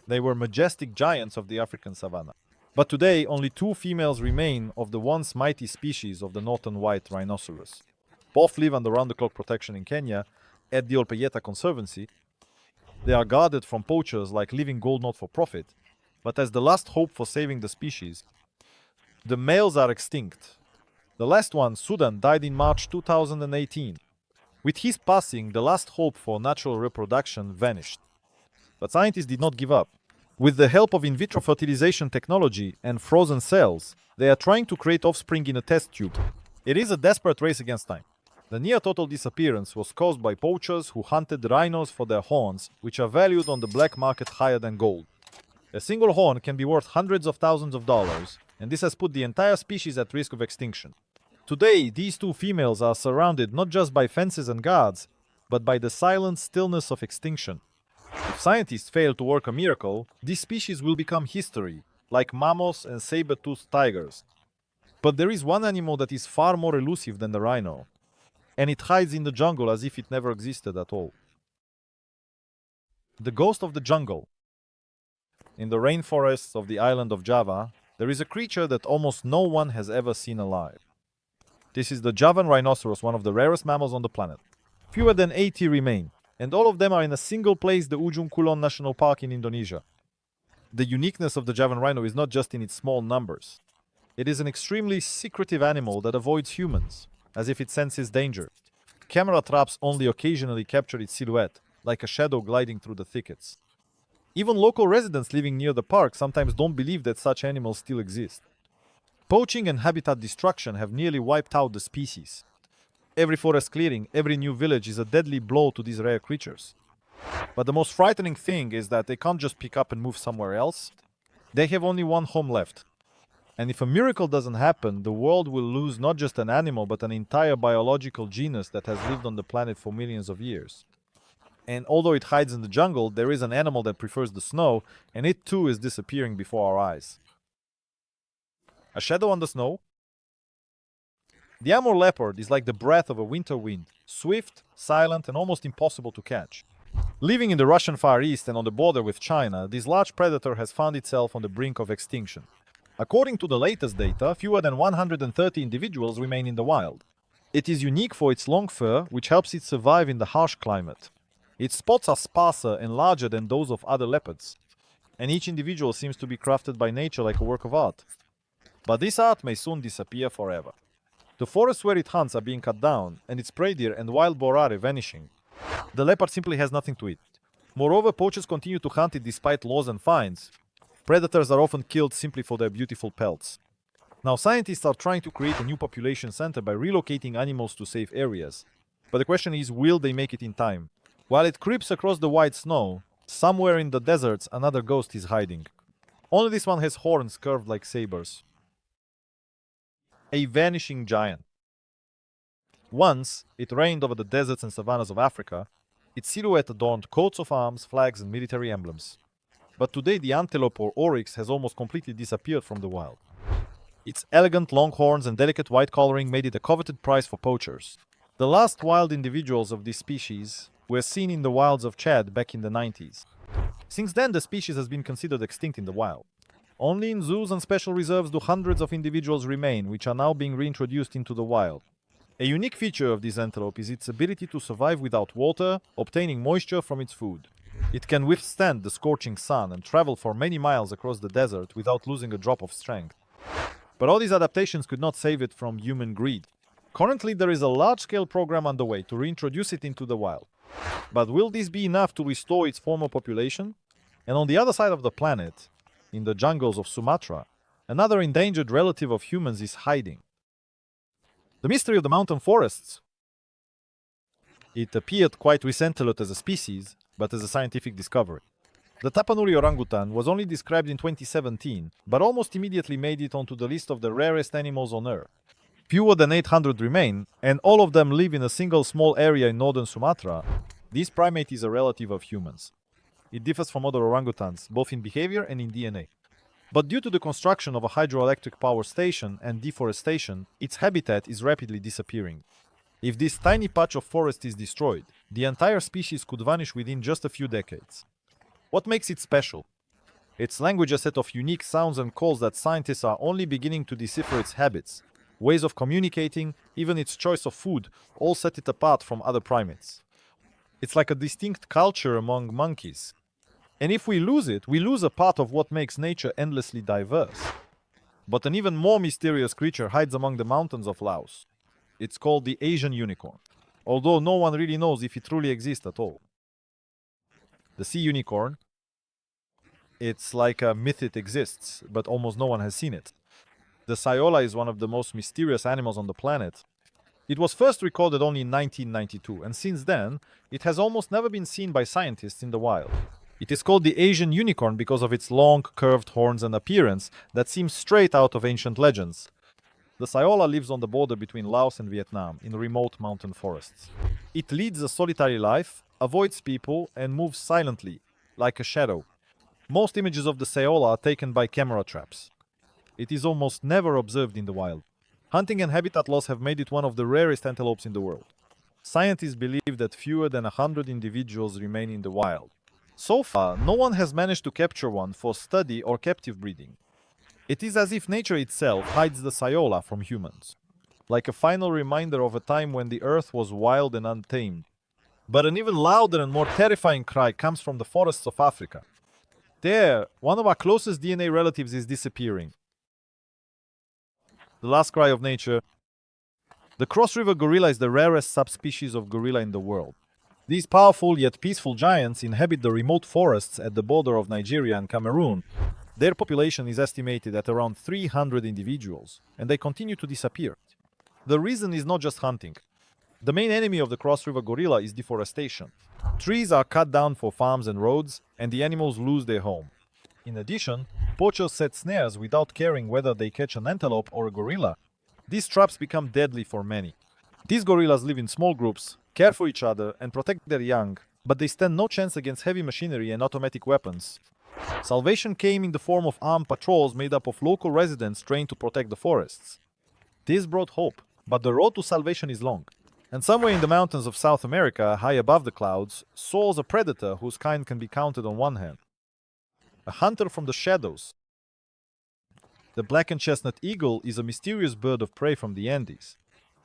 They were majestic giants of the African savanna. But today, only 2 females remain of the once mighty species of the northern white rhinoceros. Both live under round-the-clock protection in Kenya at the Pejeta Conservancy. They are guarded from poachers like living gold not for profit, but as the last hope for saving the species. The males are extinct. The last one, Sudan, died in March 2018. With his passing, the last hope for natural reproduction vanished. But scientists did not give up. With the help of in vitro fertilization technology and frozen cells, they are trying to create offspring in a test tube. It is a desperate race against time. The near-total disappearance was caused by poachers who hunted rhinos for their horns, which are valued on the black market higher than gold. A single horn can be worth hundreds of thousands of dollars, and this has put the entire species at risk of extinction. Today, these 2 females are surrounded not just by fences and guards, but by the silent stillness of extinction. If scientists fail to work a miracle, this species will become history, like mammoths and saber-toothed tigers. But there is one animal that is far more elusive than the rhino, and it hides in the jungle as if it never existed at all. The ghost of the jungle. In the rainforests of the island of Java, there is a creature that almost no one has ever seen alive. This is the Javan rhinoceros, one of the rarest mammals on the planet. Fewer than 80 remain, and all of them are in a single place, the Ujung Kulon National Park in Indonesia. The uniqueness of the Javan rhino is not just in its small numbers. It is an extremely secretive animal that avoids humans, as if it senses danger. Camera traps only occasionally capture its silhouette, like a shadow gliding through the thickets. Even local residents living near the park sometimes don't believe that such animals still exist. Poaching and habitat destruction have nearly wiped out the species. Every forest clearing, every new village is a deadly blow to these rare creatures. But the most frightening thing is that they can't just pick up and move somewhere else. They have only one home left. And if a miracle doesn't happen, the world will lose not just an animal, but an entire biological genus that has lived on the planet for millions of years. And although it hides in the jungle, there is an animal that prefers the snow, and it too is disappearing before our eyes. A shadow on the snow? The Amur leopard is like the breath of a winter wind, swift, silent, and almost impossible to catch. Living in the Russian Far East and on the border with China, this large predator has found itself on the brink of extinction. According to the latest data, fewer than 130 individuals remain in the wild. It is unique for its long fur, which helps it survive in the harsh climate. Its spots are sparser and larger than those of other leopards, and each individual seems to be crafted by nature like a work of art. But this art may soon disappear forever. The forests where it hunts are being cut down, and its prey deer and wild boar are vanishing. The leopard simply has nothing to eat. Moreover, poachers continue to hunt it despite laws and fines. Predators are often killed simply for their beautiful pelts. Now, scientists are trying to create a new population center by relocating animals to safe areas. But the question is, will they make it in time? While it creeps across the white snow, somewhere in the deserts another ghost is hiding. Only this one has horns curved like sabers. A vanishing giant. Once, it reigned over the deserts and savannas of Africa. Its silhouette adorned coats of arms, flags, and military emblems. But today the antelope or oryx has almost completely disappeared from the wild. Its elegant long horns and delicate white coloring made it a coveted prize for poachers. The last wild individuals of this species were seen in the wilds of Chad back in the 90s. Since then, the species has been considered extinct in the wild. Only in zoos and special reserves do hundreds of individuals remain, which are now being reintroduced into the wild. A unique feature of this antelope is its ability to survive without water, obtaining moisture from its food. It can withstand the scorching sun and travel for many miles across the desert without losing a drop of strength. But all these adaptations could not save it from human greed. Currently, there is a large-scale program underway to reintroduce it into the wild. But will this be enough to restore its former population? And on the other side of the planet, in the jungles of Sumatra, another endangered relative of humans is hiding. The mystery of the mountain forests. It appeared quite recently as a species, but as a scientific discovery. The Tapanuli orangutan was only described in 2017, but almost immediately made it onto the list of the rarest animals on Earth. Fewer than 800 remain, and all of them live in a single small area in northern Sumatra. This primate is a relative of humans. It differs from other orangutans, both in behavior and in DNA. But due to the construction of a hydroelectric power station and deforestation, its habitat is rapidly disappearing. If this tiny patch of forest is destroyed, the entire species could vanish within just a few decades. What makes it special? Its language a set of unique sounds and calls that scientists are only beginning to decipher its habits, ways of communicating, even its choice of food, all set it apart from other primates. It's like a distinct culture among monkeys. And if we lose it, we lose a part of what makes nature endlessly diverse. But an even more mysterious creature hides among the mountains of Laos. It's called the Asian unicorn, although no one really knows if it truly exists at all. The sea unicorn, it's like a myth it exists, but almost no one has seen it. The sayola is one of the most mysterious animals on the planet. It was first recorded only in 1992, and since then, it has almost never been seen by scientists in the wild. It is called the Asian unicorn because of its long, curved horns and appearance that seems straight out of ancient legends. The sayola lives on the border between Laos and Vietnam, in remote mountain forests. It leads a solitary life, avoids people, and moves silently, like a shadow. Most images of the sayola are taken by camera traps. It is almost never observed in the wild. Hunting and habitat loss have made it one of the rarest antelopes in the world. Scientists believe that fewer than 100 individuals remain in the wild. So far, no one has managed to capture one for study or captive breeding. It is as if nature itself hides the sayola from humans, like a final reminder of a time when the earth was wild and untamed. But an even louder and more terrifying cry comes from the forests of Africa. There, one of our closest DNA relatives is disappearing. The last cry of nature. The cross-river gorilla is the rarest subspecies of gorilla in the world. These powerful yet peaceful giants inhabit the remote forests at the border of Nigeria and Cameroon. Their population is estimated at around 300 individuals, and they continue to disappear. The reason is not just hunting. The main enemy of the cross-river gorilla is deforestation. Trees are cut down for farms and roads, and the animals lose their home. In addition, poachers set snares without caring whether they catch an antelope or a gorilla. These traps become deadly for many. These gorillas live in small groups, care for each other, and protect their young, but they stand no chance against heavy machinery and automatic weapons. Salvation came in the form of armed patrols made up of local residents trained to protect the forests. This brought hope, but the road to salvation is long. And somewhere in the mountains of South America, high above the clouds, soars a predator whose kind can be counted on one hand. A hunter from the shadows. The black and chestnut eagle is a mysterious bird of prey from the Andes.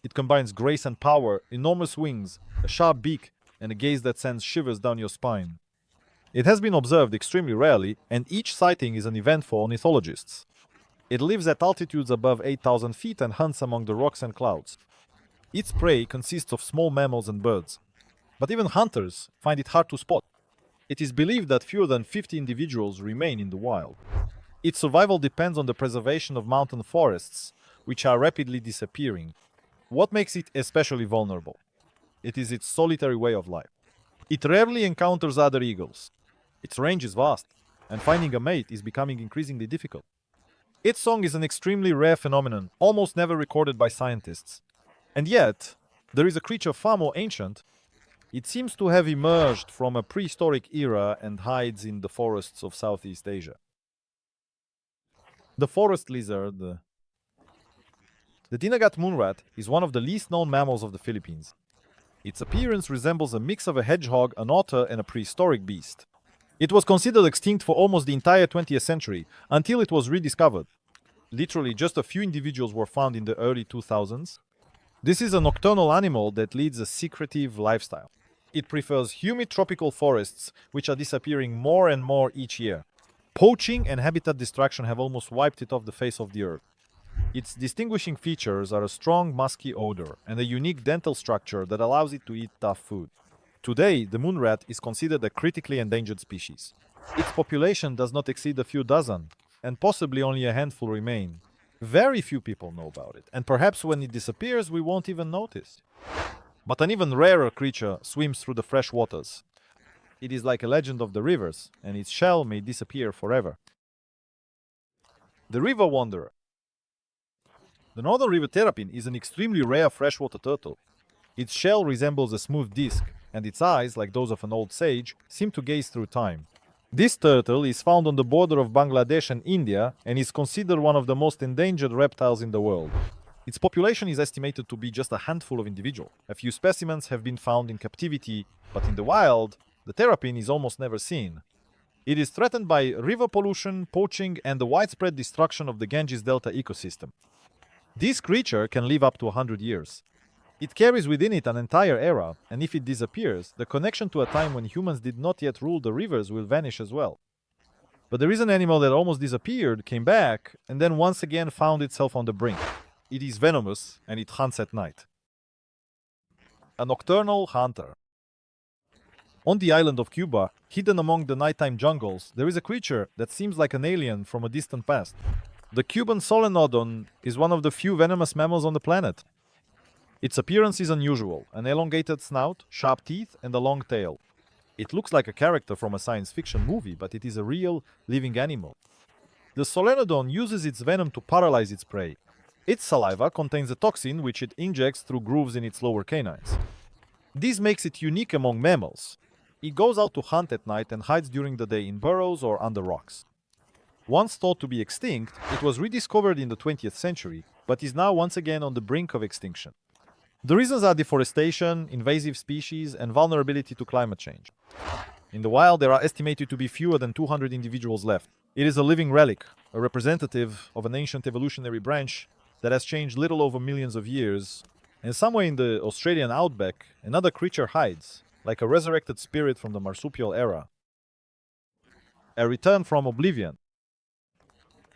It combines grace and power, enormous wings, a sharp beak, and a gaze that sends shivers down your spine. It has been observed extremely rarely, and each sighting is an event for ornithologists. It lives at altitudes above 8,000 feet and hunts among the rocks and clouds. Its prey consists of small mammals and birds, but even hunters find it hard to spot. It is believed that fewer than 50 individuals remain in the wild. Its survival depends on the preservation of mountain forests, which are rapidly disappearing. What makes it especially vulnerable? It is its solitary way of life. It rarely encounters other eagles. Its range is vast, and finding a mate is becoming increasingly difficult. Its song is an extremely rare phenomenon, almost never recorded by scientists. And yet, there is a creature far more ancient. It seems to have emerged from a prehistoric era and hides in the forests of Southeast Asia. The forest lizard. The Dinagat moonrat is one of the least known mammals of the Philippines. Its appearance resembles a mix of a hedgehog, an otter, and a prehistoric beast. It was considered extinct for almost the entire 20th century, until it was rediscovered. Literally, just a few individuals were found in the early 2000s. This is a nocturnal animal that leads a secretive lifestyle. It prefers humid tropical forests, which are disappearing more and more each year. Poaching and habitat destruction have almost wiped it off the face of the earth. Its distinguishing features are a strong, musky odor and a unique dental structure that allows it to eat tough food. Today, the moonrat is considered a critically endangered species. Its population does not exceed a few dozen, and possibly only a handful remain. Very few people know about it, and perhaps when it disappears, we won't even notice. But an even rarer creature swims through the fresh waters. It is like a legend of the rivers, and its shell may disappear forever. The river wanderer. The northern river terrapin is an extremely rare freshwater turtle. Its shell resembles a smooth disc, and its eyes, like those of an old sage, seem to gaze through time. This turtle is found on the border of Bangladesh and India and is considered one of the most endangered reptiles in the world. Its population is estimated to be just a handful of individuals. A few specimens have been found in captivity, but in the wild, the terrapin is almost never seen. It is threatened by river pollution, poaching, and the widespread destruction of the Ganges Delta ecosystem. This creature can live up to 100 years. It carries within it an entire era, and if it disappears, the connection to a time when humans did not yet rule the rivers will vanish as well. But there is an animal that almost disappeared, came back, and then once again found itself on the brink. It is venomous, and it hunts at night. A nocturnal hunter. On the island of Cuba, hidden among the nighttime jungles, there is a creature that seems like an alien from a distant past. The Cuban solenodon is one of the few venomous mammals on the planet. Its appearance is unusual, an elongated snout, sharp teeth, and a long tail. It looks like a character from a science fiction movie, but it is a real, living animal. The solenodon uses its venom to paralyze its prey. Its saliva contains a toxin which it injects through grooves in its lower canines. This makes it unique among mammals. It goes out to hunt at night and hides during the day in burrows or under rocks. Once thought to be extinct, it was rediscovered in the 20th century, but is now once again on the brink of extinction. The reasons are deforestation, invasive species, and vulnerability to climate change. In the wild, there are estimated to be fewer than 200 individuals left. It is a living relic, a representative of an ancient evolutionary branch that has changed little over millions of years, and somewhere in the Australian outback, another creature hides, like a resurrected spirit from the marsupial era. A return from Oblivion.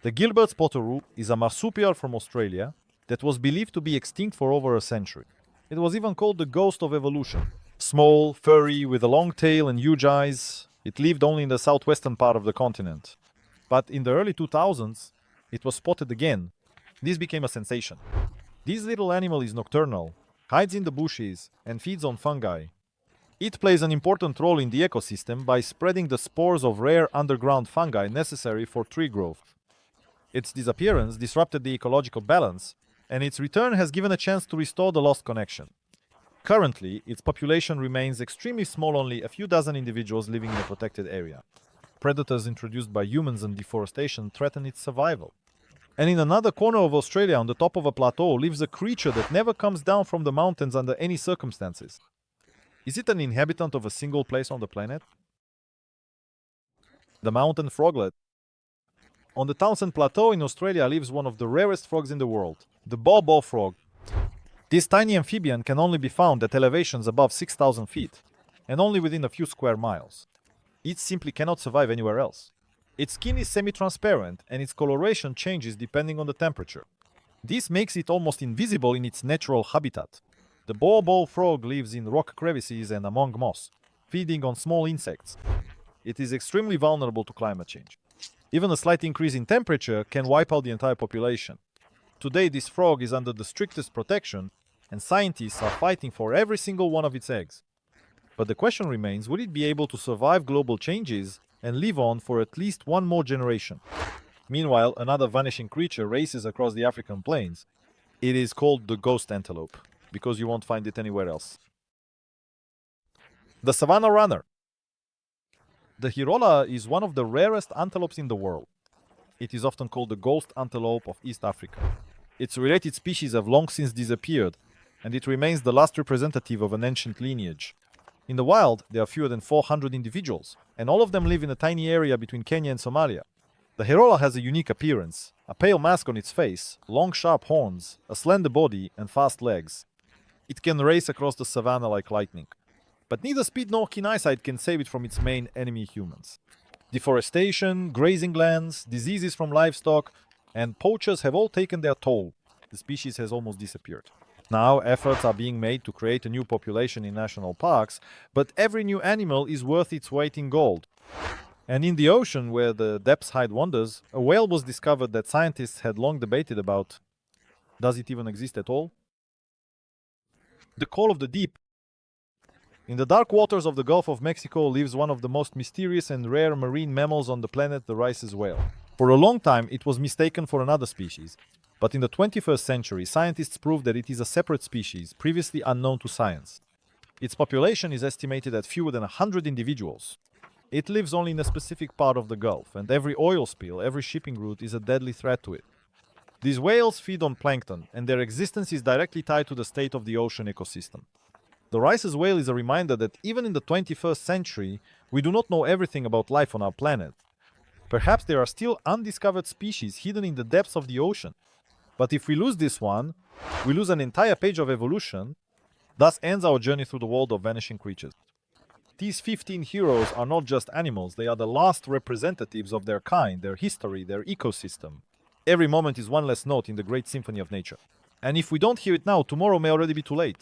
The Gilbert's potteroo is a marsupial from Australia that was believed to be extinct for over a century. It was even called the ghost of evolution. Small, furry, with a long tail and huge eyes, it lived only in the southwestern part of the continent. But in the early 2000s, it was spotted again. This became a sensation. This little animal is nocturnal, hides in the bushes, and feeds on fungi. It plays an important role in the ecosystem by spreading the spores of rare underground fungi necessary for tree growth. Its disappearance disrupted the ecological balance, and its return has given a chance to restore the lost connection. Currently, its population remains extremely small, only a few dozen individuals living in a protected area. Predators introduced by humans and deforestation threaten its survival. And in another corner of Australia, on the top of a plateau, lives a creature that never comes down from the mountains under any circumstances. Is it an inhabitant of a single place on the planet? The mountain froglet. On the Townsend Plateau in Australia lives one of the rarest frogs in the world, the bow frog. This tiny amphibian can only be found at elevations above 6,000 feet, and only within a few square miles. It simply cannot survive anywhere else. Its skin is semi-transparent, and its coloration changes depending on the temperature. This makes it almost invisible in its natural habitat. The bow frog lives in rock crevices and among moss, feeding on small insects. It is extremely vulnerable to climate change. Even a slight increase in temperature can wipe out the entire population. Today, this frog is under the strictest protection, and scientists are fighting for every single one of its eggs. But the question remains, will it be able to survive global changes and live on for at least one more generation? Meanwhile, another vanishing creature races across the African plains. It is called the ghost antelope, because you won't find it anywhere else. The Savannah Runner. The Hirola is one of the rarest antelopes in the world. It is often called the ghost antelope of East Africa. Its related species have long since disappeared, and it remains the last representative of an ancient lineage. In the wild, there are fewer than 400 individuals, and all of them live in a tiny area between Kenya and Somalia. The Hirola has a unique appearance, a pale mask on its face, long sharp horns, a slender body, and fast legs. It can race across the savannah like lightning. But neither speed nor keen eyesight can save it from its main enemy, humans. Deforestation, grazing lands, diseases from livestock, and poachers have all taken their toll. The species has almost disappeared. Now, efforts are being made to create a new population in national parks, but every new animal is worth its weight in gold. And in the ocean, where the depths hide wonders, a whale was discovered that scientists had long debated about. Does it even exist at all? The call of the deep. In the dark waters of the Gulf of Mexico lives one of the most mysterious and rare marine mammals on the planet, the Rice's whale. For a long time, it was mistaken for another species, but in the 21st century, scientists proved that it is a separate species, previously unknown to science. Its population is estimated at fewer than 100 individuals. It lives only in a specific part of the Gulf, and every oil spill, every shipping route is a deadly threat to it. These whales feed on plankton, and their existence is directly tied to the state of the ocean ecosystem. The Rice's whale is a reminder that even in the 21st century, we do not know everything about life on our planet. Perhaps there are still undiscovered species hidden in the depths of the ocean. But if we lose this one, we lose an entire page of evolution. Thus ends our journey through the world of vanishing creatures. These 15 heroes are not just animals, they are the last representatives of their kind, their history, their ecosystem. Every moment is one less note in the great symphony of nature. And if we don't hear it now, tomorrow may already be too late.